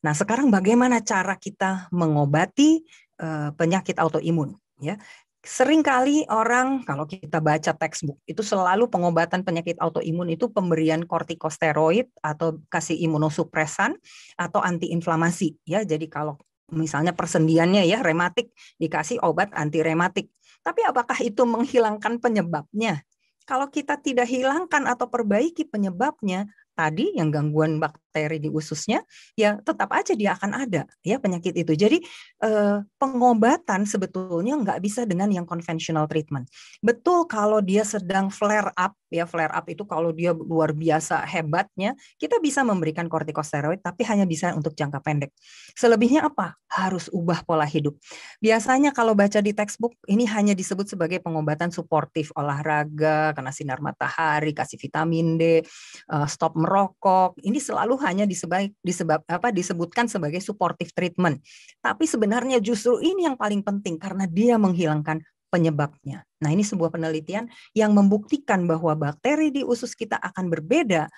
Nah, sekarang bagaimana cara kita mengobati penyakit autoimun? Ya, seringkali orang kalau kita baca textbook itu selalu pengobatan penyakit autoimun itu pemberian kortikosteroid atau kasih imunosupresan atau antiinflamasi. Ya, jadi kalau misalnya persendiannya ya rematik dikasih obat anti rematik. Tapi apakah itu menghilangkan penyebabnya? Kalau kita tidak hilangkan atau perbaiki penyebabnya, tadi yang gangguan bakteri di ususnya, ya tetap aja dia akan ada ya penyakit itu. Jadi pengobatan sebetulnya nggak bisa dengan yang conventional treatment. Betul kalau dia sedang flare up, ya flare up itu kalau dia luar biasa hebatnya, kita bisa memberikan kortikosteroid, tapi hanya bisa untuk jangka pendek. Selebihnya apa? Harus ubah pola hidup. Biasanya kalau baca di textbook, ini hanya disebut sebagai pengobatan suportif, olahraga, kena sinar matahari, kasih vitamin D, stop merokok. Ini selalu hanya disebutkan sebagai supportive treatment. Tapi sebenarnya justru ini yang paling penting karena dia menghilangkan penyebabnya. Nah, ini sebuah penelitian yang membuktikan bahwa bakteri di usus kita akan berbeda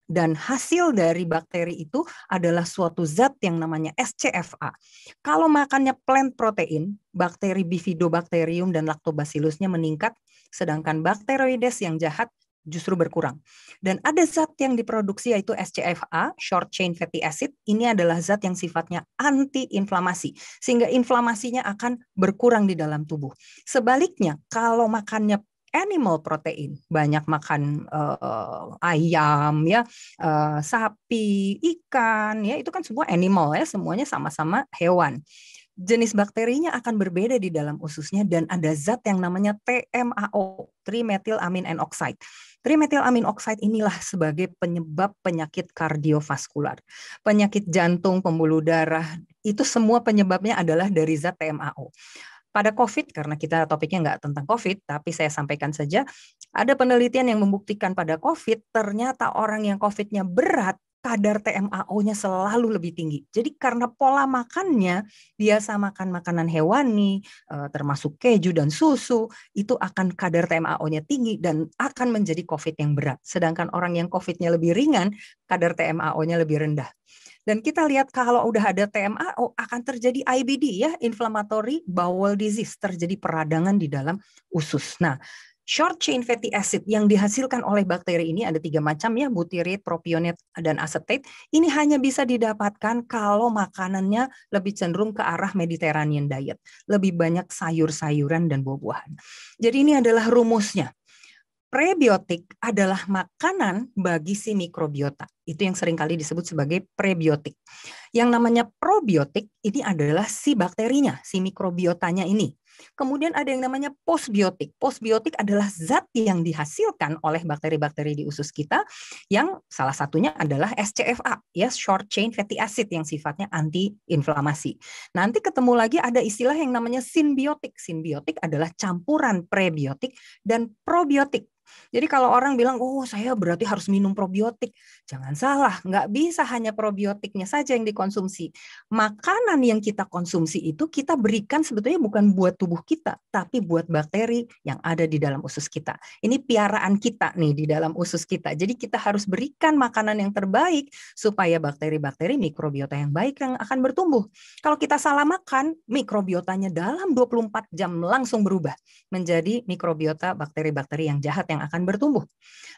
dan hasil dari bakteri itu adalah suatu zat yang namanya SCFA. Kalau makannya plant protein, bakteri Bifidobacterium dan Lactobacillusnya meningkat, sedangkan Bacteroides yang jahat justru berkurang. Dan ada zat yang diproduksi yaitu SCFA, short chain fatty acid. Ini adalah zat yang sifatnya anti-inflamasi, sehingga inflamasinya akan berkurang di dalam tubuh. Sebaliknya, kalau makannya animal protein, banyak makan ayam ya, sapi, ikan ya, itu kan semua animal ya, semuanya sama-sama hewan. Jenis bakterinya akan berbeda di dalam ususnya dan ada zat yang namanya TMAO, trimethylamine oxide. Trimethylamine oxide inilah sebagai penyebab penyakit kardiovaskular. Penyakit jantung, pembuluh darah, itu semua penyebabnya adalah dari zat TMAO. Pada COVID, karena kita topiknya nggak tentang COVID, tapi saya sampaikan saja, ada penelitian yang membuktikan pada COVID, ternyata orang yang COVID-nya berat, kadar TMAO-nya selalu lebih tinggi. Jadi karena pola makannya, biasa makan makanan hewani, termasuk keju dan susu, itu akan kadar TMAO-nya tinggi dan akan menjadi COVID yang berat. Sedangkan orang yang COVID-nya lebih ringan, kadar TMAO-nya lebih rendah. Dan kita lihat kalau udah ada TMAO akan terjadi IBD ya, inflammatory bowel disease, terjadi peradangan di dalam usus. Nah, short chain fatty acid yang dihasilkan oleh bakteri ini ada 3 macam ya, butyrate, propionate, dan acetate. Ini hanya bisa didapatkan kalau makanannya lebih cenderung ke arah Mediterranean diet, lebih banyak sayur-sayuran dan buah-buahan. Jadi ini adalah rumusnya. Prebiotik adalah makanan bagi si mikrobiota. Itu yang seringkali disebut sebagai prebiotik. Yang namanya probiotik ini adalah si bakterinya, si mikrobiotanya ini. Kemudian ada yang namanya postbiotik. Postbiotik adalah zat yang dihasilkan oleh bakteri-bakteri di usus kita yang salah satunya adalah SCFA, ya short chain fatty acid yang sifatnya anti-inflamasi. Nanti ketemu lagi ada istilah yang namanya simbiotik. Simbiotik adalah campuran prebiotik dan probiotik. Jadi kalau orang bilang, oh saya berarti harus minum probiotik. Jangan salah, nggak bisa hanya probiotiknya saja yang dikonsumsi. Makanan yang kita konsumsi itu kita berikan sebetulnya bukan buat tubuh kita, tapi buat bakteri yang ada di dalam usus kita. Ini piaraan kita nih di dalam usus kita. Jadi kita harus berikan makanan yang terbaik supaya bakteri-bakteri mikrobiota yang baik yang akan bertumbuh. Kalau kita salah makan, mikrobiotanya dalam 24 jam langsung berubah menjadi mikrobiota bakteri-bakteri yang jahat yang akan bertumbuh.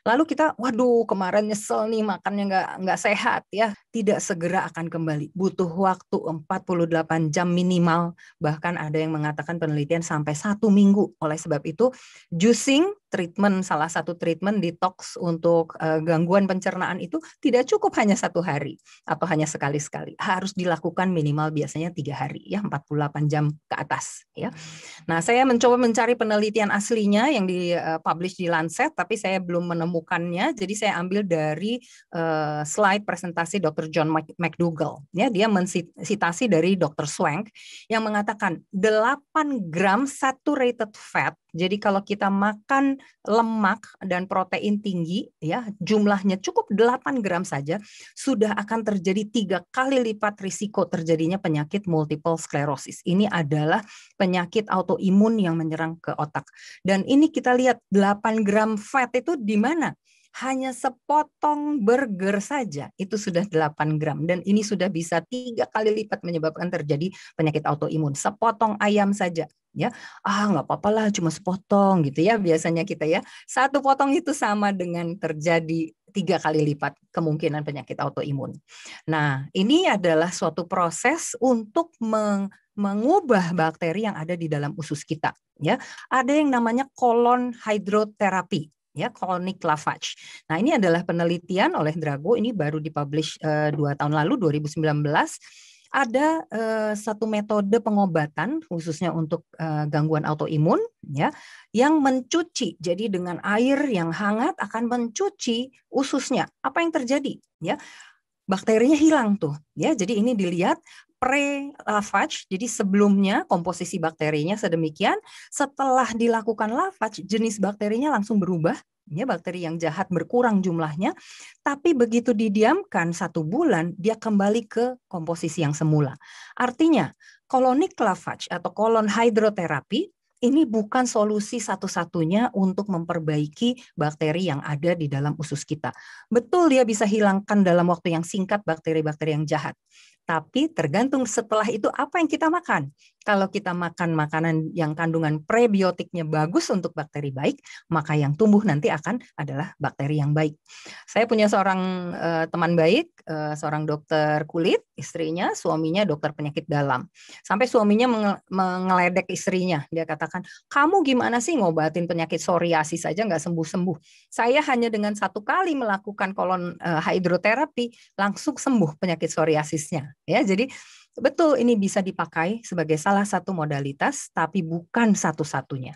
Lalu kita, waduh kemarin nyesel nih makannya nggak sehat ya, tidak segera akan kembali. Butuh waktu 48 jam minimal, bahkan ada yang mengatakan penelitian sampai 1 minggu. Oleh sebab itu, juicing, treatment salah satu treatment detox untuk gangguan pencernaan itu tidak cukup hanya 1 hari atau hanya sekali-sekali. Harus dilakukan minimal biasanya 3 hari ya, 48 jam ke atas ya. Nah, saya mencoba mencari penelitian aslinya yang dipublish di Lancet, tapi saya belum menemukannya. Jadi saya ambil dari slide presentasi Dr. John McDougall. Ya, dia mensitasi dari Dr. Swank yang mengatakan 8 gram saturated fat. Jadi kalau kita makan lemak dan protein tinggi, ya jumlahnya cukup 8 gram saja, sudah akan terjadi 3 kali lipat risiko terjadinya penyakit multiple sclerosis. Ini adalah penyakit autoimun yang menyerang ke otak. Dan ini kita lihat 8 gram fat itu di mana? hanya sepotong burger saja itu sudah 8 gram dan ini sudah bisa 3 kali lipat menyebabkan terjadi penyakit autoimun. Sepotong ayam saja ya, nggak apa-apa lah cuma sepotong gitu ya biasanya kita ya. Satu potong itu sama dengan terjadi 3 kali lipat kemungkinan penyakit autoimun. Nah, ini adalah suatu proses untuk mengubah bakteri yang ada di dalam usus kita ya. Ada yang namanya colon hydrotherapy ya, colonic lavage. Nah, ini adalah penelitian oleh Drago, ini baru dipublish 2 tahun lalu 2019. Ada satu metode pengobatan khususnya untuk gangguan autoimun ya, yang mencuci. Jadi dengan air yang hangat akan mencuci ususnya. Apa yang terjadi ya? Bakterinya hilang tuh ya. Jadi ini dilihat pre-lavage, jadi sebelumnya komposisi bakterinya sedemikian, setelah dilakukan lavage jenis bakterinya langsung berubah ya, bakteri yang jahat berkurang jumlahnya, tapi begitu didiamkan 1 bulan dia kembali ke komposisi yang semula. Artinya colonic lavage atau colon hydrotherapy ini bukan solusi satu-satunya untuk memperbaiki bakteri yang ada di dalam usus kita. Betul dia bisa hilangkan dalam waktu yang singkat bakteri-bakteri yang jahat. Tapi tergantung setelah itu apa yang kita makan. Kalau kita makan makanan yang kandungan prebiotiknya bagus untuk bakteri baik, maka yang tumbuh nanti akan adalah bakteri yang baik. Saya punya seorang teman baik, seorang dokter kulit, istrinya, suaminya dokter penyakit dalam. Sampai suaminya mengeledek istrinya. Dia katakan, kamu gimana sih ngobatin penyakit psoriasis saja nggak sembuh-sembuh. Saya hanya dengan 1 kali melakukan colon hydrotherapy, langsung sembuh penyakit psoriasisnya. Ya, jadi betul ini bisa dipakai sebagai salah satu modalitas, tapi bukan satu-satunya.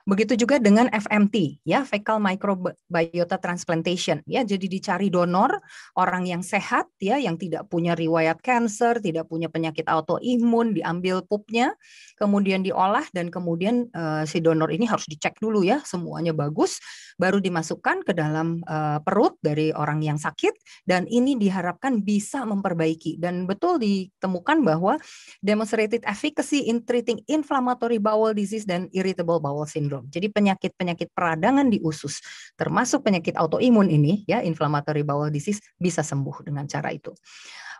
Begitu juga dengan FMT, ya, fecal microbiota transplantation, ya. Jadi dicari donor orang yang sehat, ya, yang tidak punya riwayat kanker, tidak punya penyakit autoimun, diambil pupnya, kemudian diolah dan kemudian si donor ini harus dicek dulu ya, semuanya bagus, baru dimasukkan ke dalam perut dari orang yang sakit dan ini diharapkan bisa memperbaiki dan betul ditemukan bahwa demonstrated efficacy in treating inflammatory bowel disease dan irritable bowel syndrome. Jadi penyakit-penyakit peradangan di usus, termasuk penyakit autoimun ini, ya, inflammatory bowel disease bisa sembuh dengan cara itu.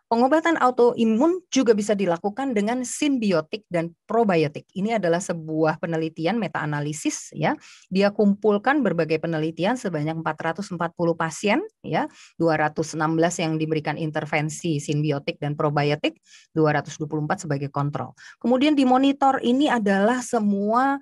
Pengobatan autoimun juga bisa dilakukan dengan simbiotik dan probiotik. Ini adalah sebuah penelitian meta-analisis ya. Dia kumpulkan berbagai penelitian sebanyak 440 pasien ya, 216 yang diberikan intervensi simbiotik dan probiotik, 224 sebagai kontrol. Kemudian dimonitor ini adalah semua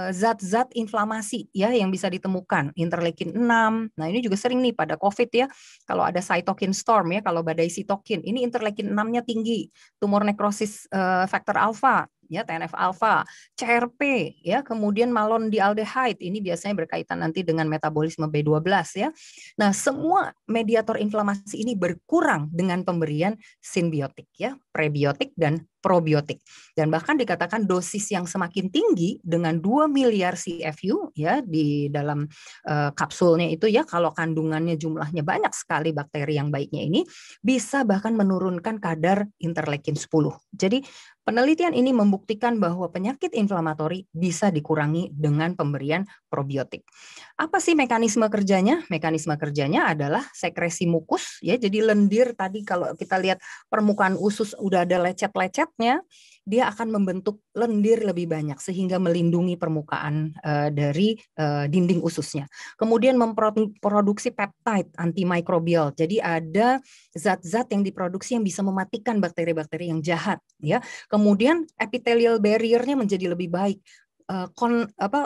zat-zat inflamasi ya yang bisa ditemukan, interleukin 6. Nah, ini juga sering nih pada COVID ya. Kalau ada cytokine storm ya, kalau badai sitokin, ini interleukin 6-nya tinggi, tumor nekrosis faktor alfa, ya, TNF alfa, CRP, ya, kemudian malondialdehyde, ini biasanya berkaitan nanti dengan metabolisme B12 ya. Nah, semua mediator inflamasi ini berkurang dengan pemberian simbiotik ya, prebiotik dan probiotik. Dan bahkan dikatakan dosis yang semakin tinggi dengan 2 miliar CFU ya di dalam kapsulnya itu ya, kalau kandungannya jumlahnya banyak sekali bakteri yang baiknya ini bisa bahkan menurunkan kadar interleukin 10. Jadi penelitian ini membuktikan bahwa penyakit inflamatori bisa dikurangi dengan pemberian probiotik. Apa sih mekanisme kerjanya? Mekanisme kerjanya adalah sekresi mukus ya. Jadi lendir tadi kalau kita lihat permukaan usus udah ada lecet-lecetnya, dia akan membentuk lendir lebih banyak sehingga melindungi permukaan dari dinding ususnya. Kemudian memproduksi peptide antimikrobial. Jadi ada zat-zat yang diproduksi yang bisa mematikan bakteri-bakteri yang jahat ya. Kemudian epithelial barrier-nya menjadi lebih baik.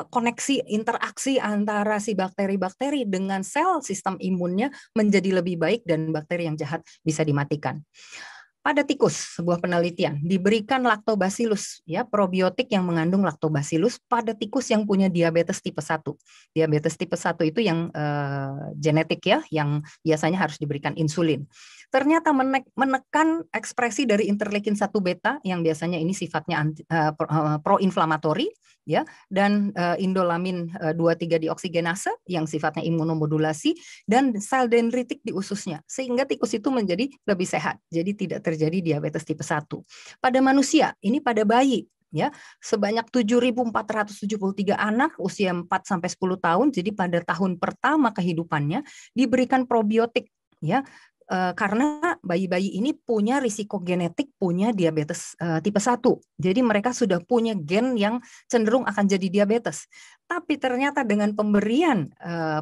Koneksi interaksi antara si bakteri-bakteri dengan sel sistem imunnya menjadi lebih baik dan bakteri yang jahat bisa dimatikan. Pada tikus, sebuah penelitian diberikan lactobacillus ya, probiotik yang mengandung lactobacillus pada tikus yang punya diabetes tipe 1. Diabetes tipe 1 itu yang genetik ya, yang biasanya harus diberikan insulin. Ternyata menekan ekspresi dari interleukin 1 beta yang biasanya ini sifatnya proinflamatori ya, dan indolamin 2,3 dioksigenase yang sifatnya imunomodulasi dan sel dendritik di ususnya sehingga tikus itu menjadi lebih sehat. Jadi tidak terjadi diabetes tipe 1. Pada manusia, ini pada bayi ya. Sebanyak 7.473 anak usia 4 sampai 10 tahun. Jadi pada tahun pertama kehidupannya diberikan probiotik, ya. Karena bayi-bayi ini punya risiko genetik punya diabetes tipe 1. Jadi mereka sudah punya gen yang cenderung akan jadi diabetes. Tapi ternyata dengan pemberian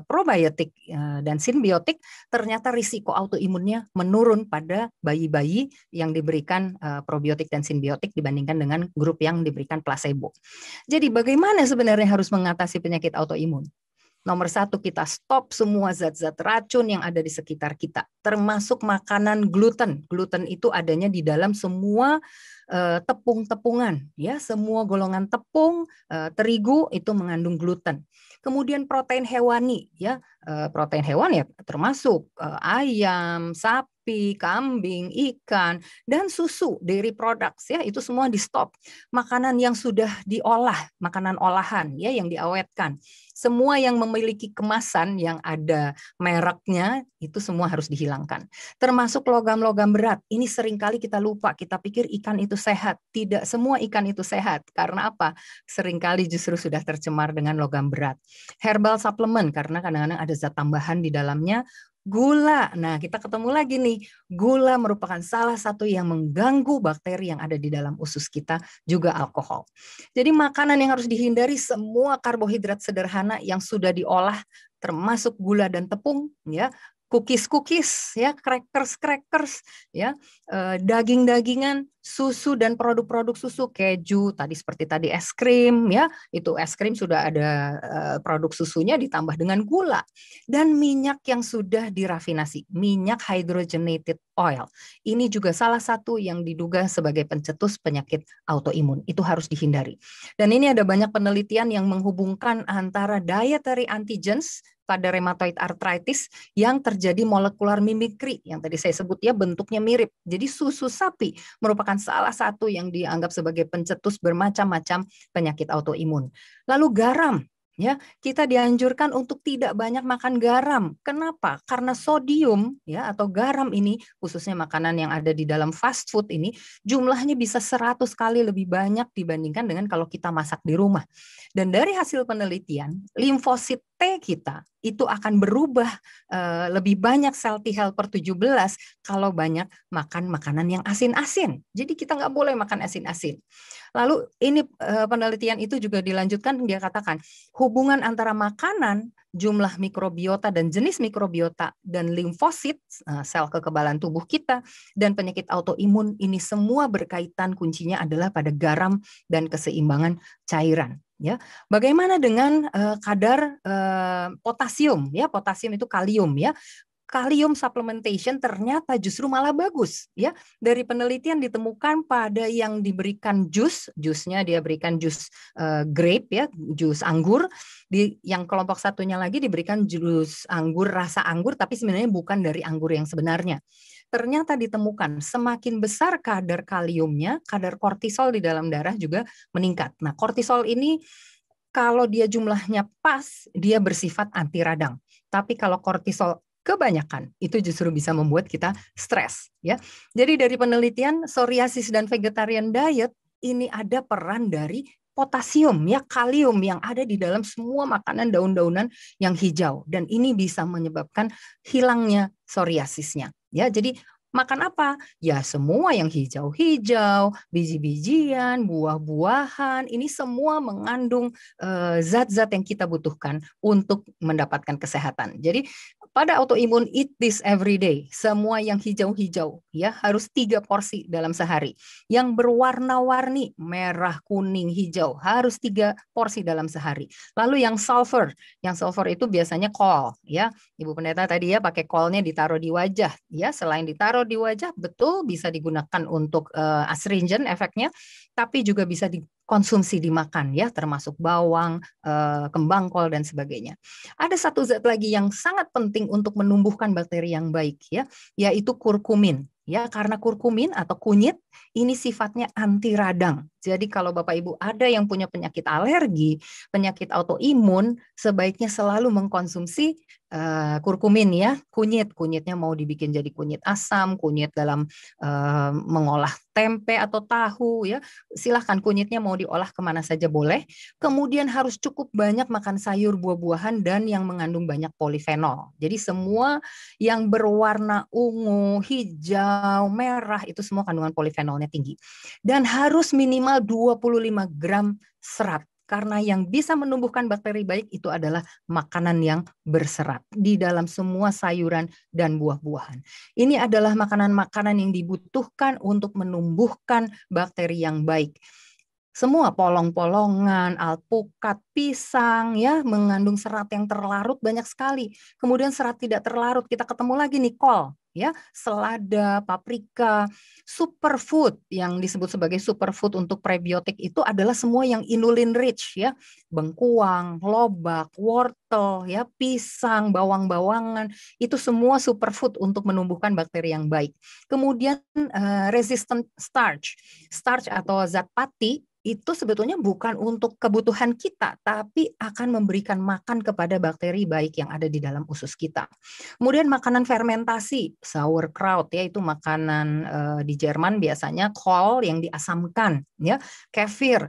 probiotik dan simbiotik, ternyata risiko autoimunnya menurun pada bayi-bayi yang diberikan probiotik dan simbiotik dibandingkan dengan grup yang diberikan placebo. Jadi bagaimana sebenarnya harus mengatasi penyakit autoimun? Nomor 1, kita stop semua zat-zat racun yang ada di sekitar kita, termasuk makanan gluten. Gluten itu adanya di dalam semua tepung-tepungan, ya, semua golongan tepung, terigu itu mengandung gluten. Kemudian protein hewani, ya, protein hewan ya termasuk ayam, sapi, kambing, ikan, dan susu, dairy products, ya, itu semua di stop. Makanan yang sudah diolah, makanan olahan, ya, yang diawetkan. Semua yang memiliki kemasan yang ada mereknya itu semua harus dihilangkan. Termasuk logam-logam berat. Ini seringkali kita lupa, kita pikir ikan itu sehat. Tidak semua ikan itu sehat. Karena apa? Seringkali justru sudah tercemar dengan logam berat. Herbal supplement, karena kadang-kadang ada zat tambahan di dalamnya. Gula. Nah, kita ketemu lagi nih. Gula merupakan salah satu yang mengganggu bakteri yang ada di dalam usus kita, juga alkohol. Jadi makanan yang harus dihindari semua karbohidrat sederhana yang sudah diolah, termasuk gula dan tepung, ya, cookies, ya, crackers, ya, daging-dagingan, susu dan produk-produk susu, keju, tadi seperti tadi es krim, ya, itu es krim sudah ada produk susunya ditambah dengan gula, dan minyak yang sudah dirafinasi, minyak hydrogenated oil. Ini juga salah satu yang diduga sebagai pencetus penyakit autoimun. Itu harus dihindari. Dan ini ada banyak penelitian yang menghubungkan antara dietary antigens pada rheumatoid arthritis yang terjadi molekular mimikri yang tadi saya sebut, ya, bentuknya mirip. Jadi susu sapi merupakan salah satu yang dianggap sebagai pencetus bermacam-macam penyakit autoimun. Lalu garam, ya, kita dianjurkan untuk tidak banyak makan garam. Kenapa? Karena sodium, ya, atau garam ini, khususnya makanan yang ada di dalam fast food ini, jumlahnya bisa 100 kali lebih banyak dibandingkan dengan kalau kita masak di rumah. Dan dari hasil penelitian, limfosit T kita itu akan berubah lebih banyak sel T helper 17 kalau banyak makan makanan yang asin-asin. Jadi kita nggak boleh makan asin-asin. Lalu ini penelitian itu juga dilanjutkan, dia katakan hubungan antara makanan, jumlah mikrobiota dan jenis mikrobiota, dan limfosit, sel kekebalan tubuh kita, dan penyakit autoimun ini semua berkaitan, kuncinya adalah pada garam dan keseimbangan cairan. Ya, bagaimana dengan kadar potasium? Ya, potasium itu kalium, ya. Kalium supplementation ternyata justru malah bagus, ya. Dari penelitian ditemukan pada yang diberikan jusnya dia berikan jus grape, ya, jus anggur. Yang kelompok satunya lagi diberikan jus anggur rasa anggur, tapi sebenarnya bukan dari anggur yang sebenarnya. Ternyata ditemukan semakin besar kadar kaliumnya, kadar kortisol di dalam darah juga meningkat. Nah, kortisol ini kalau dia jumlahnya pas, dia bersifat anti radang. Tapi kalau kortisol kebanyakan, itu justru bisa membuat kita stres, ya. Jadi dari penelitian psoriasis dan vegetarian diet ini ada peran dari potasium, ya, kalium yang ada di dalam semua makanan daun-daunan yang hijau, dan ini bisa menyebabkan hilangnya psoriasisnya, ya. Jadi makan apa? Ya semua yang hijau-hijau, biji-bijian, buah-buahan, ini semua mengandung zat-zat yang kita butuhkan untuk mendapatkan kesehatan. Jadi pada autoimun, eat this every day. Semua yang hijau-hijau, ya, harus 3 porsi dalam sehari. Yang berwarna-warni, merah, kuning, hijau, harus 3 porsi dalam sehari. Lalu yang sulfur itu biasanya kol, ya. Ibu Pendeta tadi, ya, pakai kolnya ditaruh di wajah, ya. Selain ditaruh di wajah, betul bisa digunakan untuk astringent efeknya, tapi juga bisa dikonsumsi dimakan, ya, termasuk bawang, kembang kol dan sebagainya. Ada satu zat lagi yang sangat penting untuk menumbuhkan bakteri yang baik, ya, yaitu kurkumin. Ya, karena kurkumin atau kunyit ini sifatnya anti radang. Jadi kalau Bapak Ibu ada yang punya penyakit alergi, penyakit autoimun, sebaiknya selalu mengkonsumsi kurkumin ya, kunyit. Kunyitnya mau dibikin jadi kunyit asam, kunyit dalam mengolah tempe atau tahu ya. Silahkan kunyitnya mau diolah kemana saja boleh. Kemudian harus cukup banyak makan sayur, buah-buahan, dan yang mengandung banyak polifenol. Jadi semua yang berwarna ungu, hijau, merah itu semua kandungan polifenolnya tinggi. Dan harus minimal 25 gram serat. Karena yang bisa menumbuhkan bakteri baik itu adalah makanan yang berserat di dalam semua sayuran dan buah-buahan. Ini adalah makanan-makanan yang dibutuhkan untuk menumbuhkan bakteri yang baik. Semua polong-polongan, alpukat, pisang ya mengandung serat yang terlarut banyak sekali. Kemudian serat tidak terlarut kita ketemu lagi nih kol ya, selada, paprika, superfood yang disebut sebagai superfood untuk prebiotik itu adalah semua yang inulin rich ya, bengkuang, lobak, wortel ya, pisang, bawang-bawangan itu semua superfood untuk menumbuhkan bakteri yang baik. Kemudian resistant starch, starch atau zat pati itu sebetulnya bukan untuk kebutuhan kita, tapi akan memberikan makan kepada bakteri baik yang ada di dalam usus kita. Kemudian makanan fermentasi, sauerkraut ya itu makanan di Jerman biasanya kol yang diasamkan, ya kefir,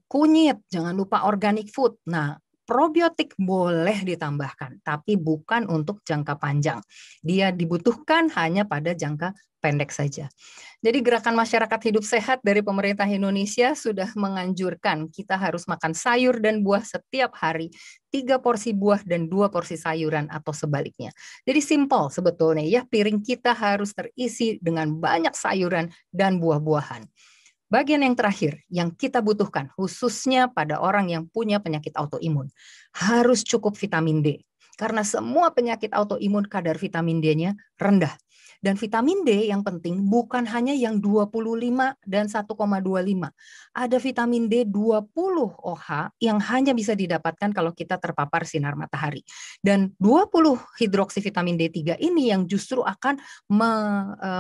kunyit, jangan lupa organic food. Nah, probiotik boleh ditambahkan, tapi bukan untuk jangka panjang. Dia dibutuhkan hanya pada jangka pendek saja. Jadi gerakan masyarakat hidup sehat dari pemerintah Indonesia sudah menganjurkan kita harus makan sayur dan buah setiap hari, 3 porsi buah dan 2 porsi sayuran atau sebaliknya. Jadi simpel sebetulnya ya, piring kita harus terisi dengan banyak sayuran dan buah-buahan. Bagian yang terakhir yang kita butuhkan khususnya pada orang yang punya penyakit autoimun, harus cukup vitamin D. Karena semua penyakit autoimun kadar vitamin D-nya rendah. Dan vitamin D yang penting bukan hanya yang 25 dan 1,25. Ada vitamin D 20 OH yang hanya bisa didapatkan kalau kita terpapar sinar matahari. Dan 20 hidroksivitamin D3 ini yang justru akan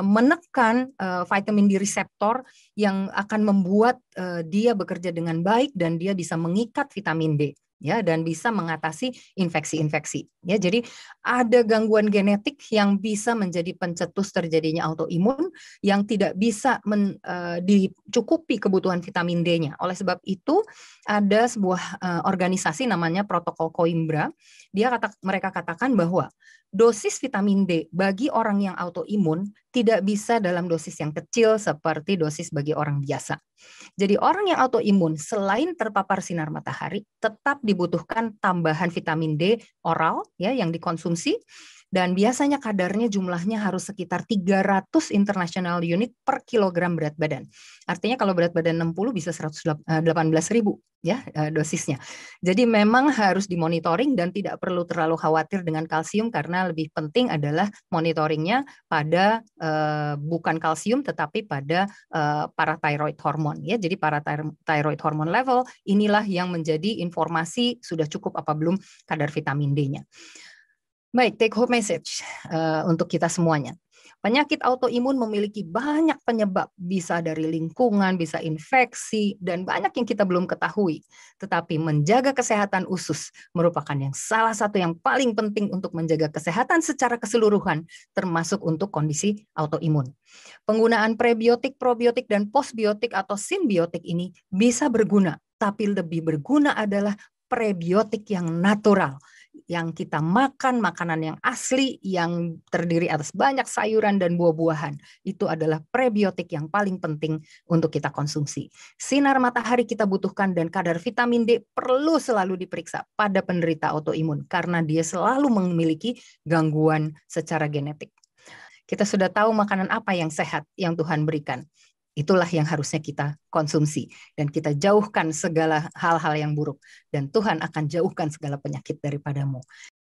menekan vitamin D reseptor yang akan membuat dia bekerja dengan baik dan dia bisa mengikat vitamin D. Ya, dan bisa mengatasi infeksi-infeksi. Ya, jadi ada gangguan genetik yang bisa menjadi pencetus terjadinya autoimun yang tidak bisa dicukupi kebutuhan vitamin D-nya. Oleh sebab itu ada sebuah organisasi namanya Protokol Coimbra. Mereka katakan bahwa dosis vitamin D bagi orang yang autoimun tidak bisa dalam dosis yang kecil seperti dosis bagi orang biasa. Jadi orang yang autoimun selain terpapar sinar matahari tetap dibutuhkan tambahan vitamin D oral ya yang dikonsumsi dan biasanya kadarnya jumlahnya harus sekitar 300 international unit per kilogram berat badan. Artinya kalau berat badan 60 bisa 118.000 ya dosisnya. Jadi memang harus dimonitoring dan tidak perlu terlalu khawatir dengan kalsium karena lebih penting adalah monitoringnya pada bukan kalsium tetapi pada parathyroid hormone ya. Jadi parathyroid hormone level inilah yang menjadi informasi sudah cukup apa belum kadar vitamin D-nya. Baik, take home message untuk kita semuanya. Penyakit autoimun memiliki banyak penyebab, bisa dari lingkungan, bisa infeksi, dan banyak yang kita belum ketahui. Tetapi menjaga kesehatan usus merupakan yang salah satu yang paling penting untuk menjaga kesehatan secara keseluruhan, termasuk untuk kondisi autoimun. Penggunaan prebiotik, probiotik, dan postbiotik atau simbiotik ini bisa berguna, tapi lebih berguna adalah prebiotik yang natural, yang kita makan, makanan yang asli, yang terdiri atas banyak sayuran dan buah-buahan. Itu adalah prebiotik yang paling penting untuk kita konsumsi. Sinar matahari kita butuhkan dan kadar vitamin D perlu selalu diperiksa pada penderita autoimun karena dia selalu memiliki gangguan secara genetik. Kita sudah tahu makanan apa yang sehat yang Tuhan berikan. Itulah yang harusnya kita konsumsi dan kita jauhkan segala hal-hal yang buruk dan Tuhan akan jauhkan segala penyakit daripadamu.